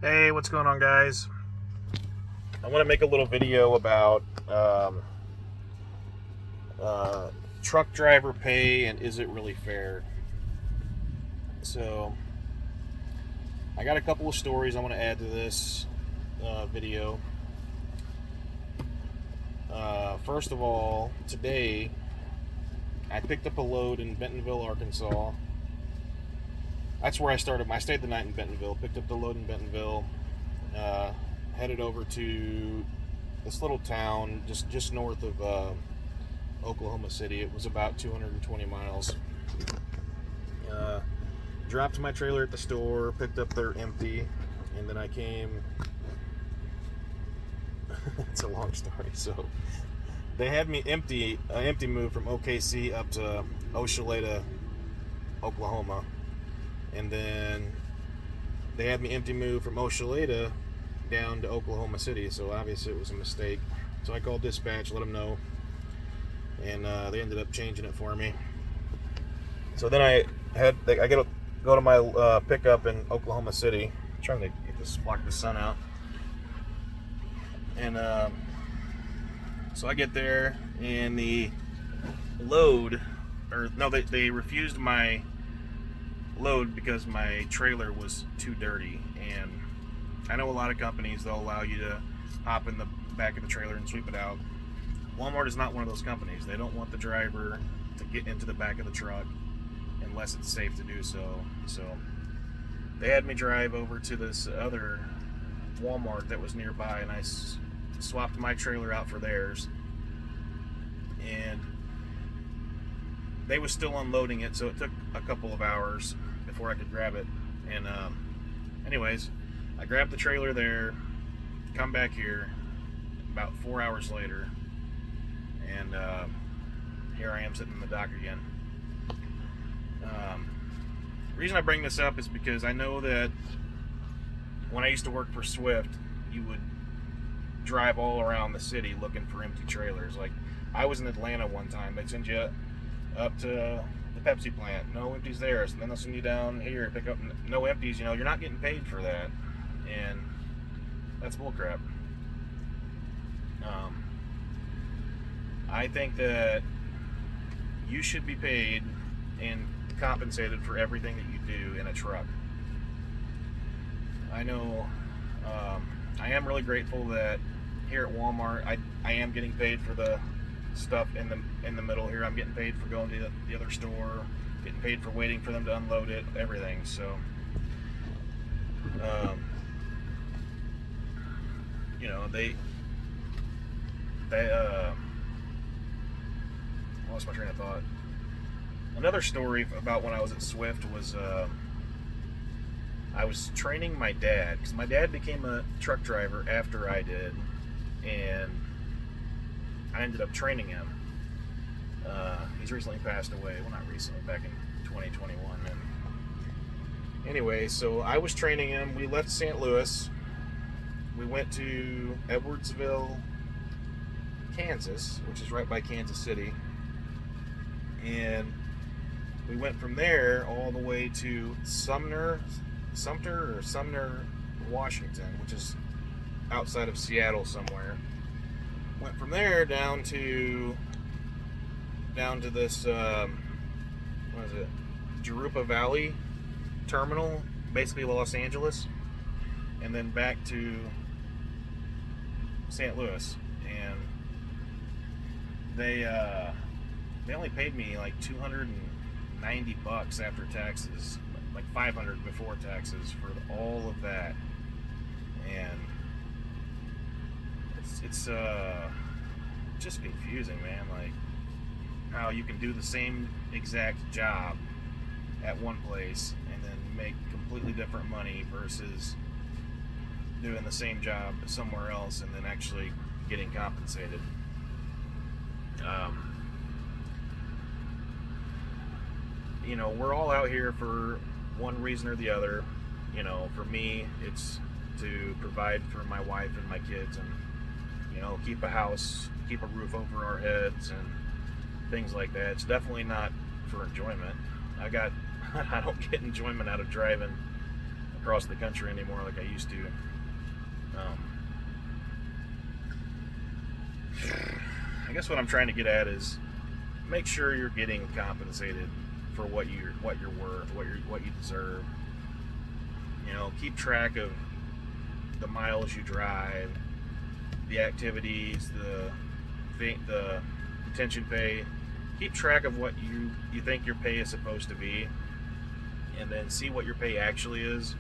Hey, what's going on, guys? I want to make a little video about truck driver pay and is it really fair? So, I got a couple of stories I want to add to this video. First of all, today I picked up a load in Bentonville, Arkansas. That's where I started. I stayed the night in Bentonville, picked up the load in Bentonville, headed over to this little town just north of Oklahoma City. It was about 220 miles. Dropped my trailer at the store, picked up their empty, and then I came. It's a long story. So they had me empty move from OKC up to Oshaleta, Oklahoma, and then they had me empty move from Oshaleta down to Oklahoma City. So obviously it was a mistake. So I called dispatch, let them know, and they ended up changing it for me. So then I go to my pickup in Oklahoma City. I'm trying to get this, block the sun out, and so I get there, and the load, or no, they refused my load because my trailer was too dirty. And I know a lot of companies, they'll allow you to hop in the back of the trailer and sweep it out. Walmart is not one of those companies. They don't want the driver to get into the back of the truck unless it's safe to do so. So they had me drive over to this other Walmart that was nearby, and I swapped my trailer out for theirs, and they was still unloading it, so it took a couple of hours before I could grab it. And anyways, I grabbed the trailer there, come back here about 4 hours later, and here I am sitting in the dock again. The reason I bring this up is because I know that when I used to work for Swift, you would drive all around the city looking for empty trailers. Like, I was in Atlanta one time. They'd send you up to the Pepsi plant, no empties there. So then they'll send you down here, pick up no empties. You know, you're not getting paid for that, and that's bullcrap. I think that you should be paid and compensated for everything that you do in a truck. I know I am really grateful that here at Walmart I am getting paid for the stuff in the middle here. I'm getting paid for going to the other store, getting paid for waiting for them to unload it, everything. So you know, they lost my train of thought. Another story about when I was at Swift was I was training my dad, because my dad became a truck driver after I did, and I ended up training him. He's recently passed away. Well, not recently, back in 2021. And anyway, so I was training him. We left St. Louis. We went to Edwardsville, Kansas, which is right by Kansas City. And we went from there all the way to Sumter, Washington, which is outside of Seattle somewhere. Went from there down to this what is it, Jurupa Valley Terminal, basically Los Angeles, and then back to St. Louis. And they only paid me like $290 after taxes, like $500 before taxes for all of that. And it's just confusing, man. Like, how you can do the same exact job at one place and then make completely different money versus doing the same job somewhere else and then actually getting compensated. You know, we're all out here for one reason or the other. You know, for me, it's to provide for my wife and my kids, and, you know, keep a house, keep a roof over our heads, and things like that. It's definitely not for enjoyment. I don't get enjoyment out of driving across the country anymore like I used to. I guess what I'm trying to get at is make sure you're getting compensated for what you're worth, what you deserve. You know, keep track of the miles you drive, the activities, the retention pay. Keep track of what you think your pay is supposed to be, and then see what your pay actually is.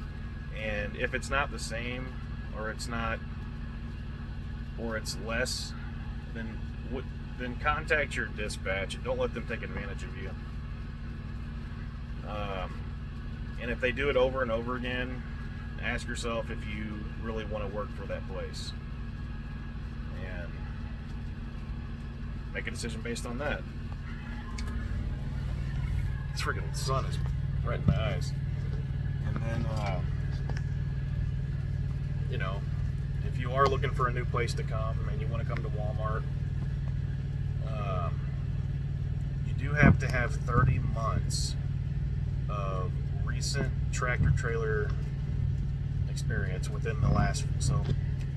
And if it's not the same, or it's less, then contact your dispatch and don't let them take advantage of you. And if they do it over and over again, ask yourself if you really want to work for that place, and make a decision based on that. This freaking sun is right in my eyes. And then, you know, if you are looking for a new place to come and you want to come to Walmart, you do have to have 30 months of recent tractor trailer experience within the last, so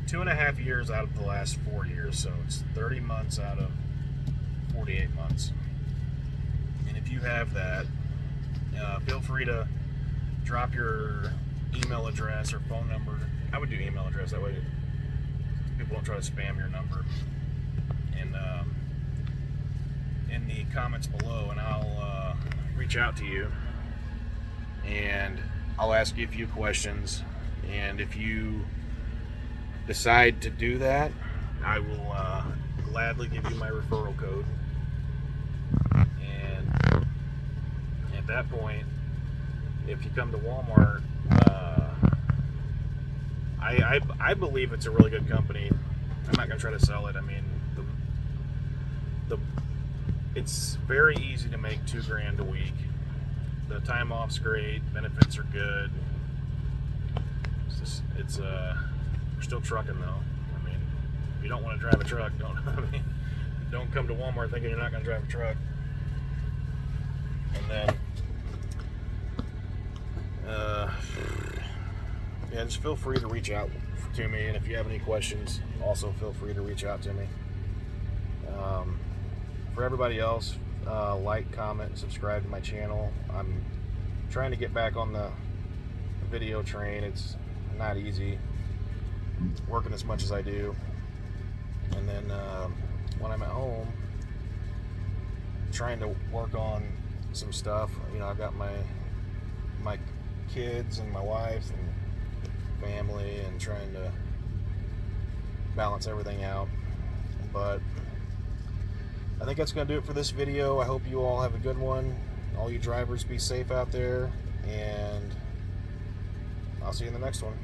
2.5 years out of the last 4 years, so it's 30 months out of 48 months. And if you have that, feel free to drop your email address or phone number. I would do email address, that way people don't try to spam your number, and in the comments below, and I'll reach out to you and I'll ask you a few questions. And if you decide to do that, I will gladly give you my referral code. And at that point, if you come to Walmart, I believe it's a really good company. I'm not going to try to sell it. I mean, it's very easy to make $2,000 a week. The time off's great. Benefits are good. We're still trucking though. I mean, if you don't want to drive a truck, don't come to Walmart thinking you're not going to drive a truck. And then, yeah, just feel free to reach out to me, and if you have any questions, also feel free to reach out to me. For everybody else, like, comment, and subscribe to my channel. I'm trying to get back on the video train. It's not easy working as much as I do, and then when I'm at home, trying to work on some stuff. You know, I've got my kids and my wife and family, and trying to balance everything out. But I think that's going to do it for this video. I hope you all have a good one. All you drivers, be safe out there, and I'll see you in the next one.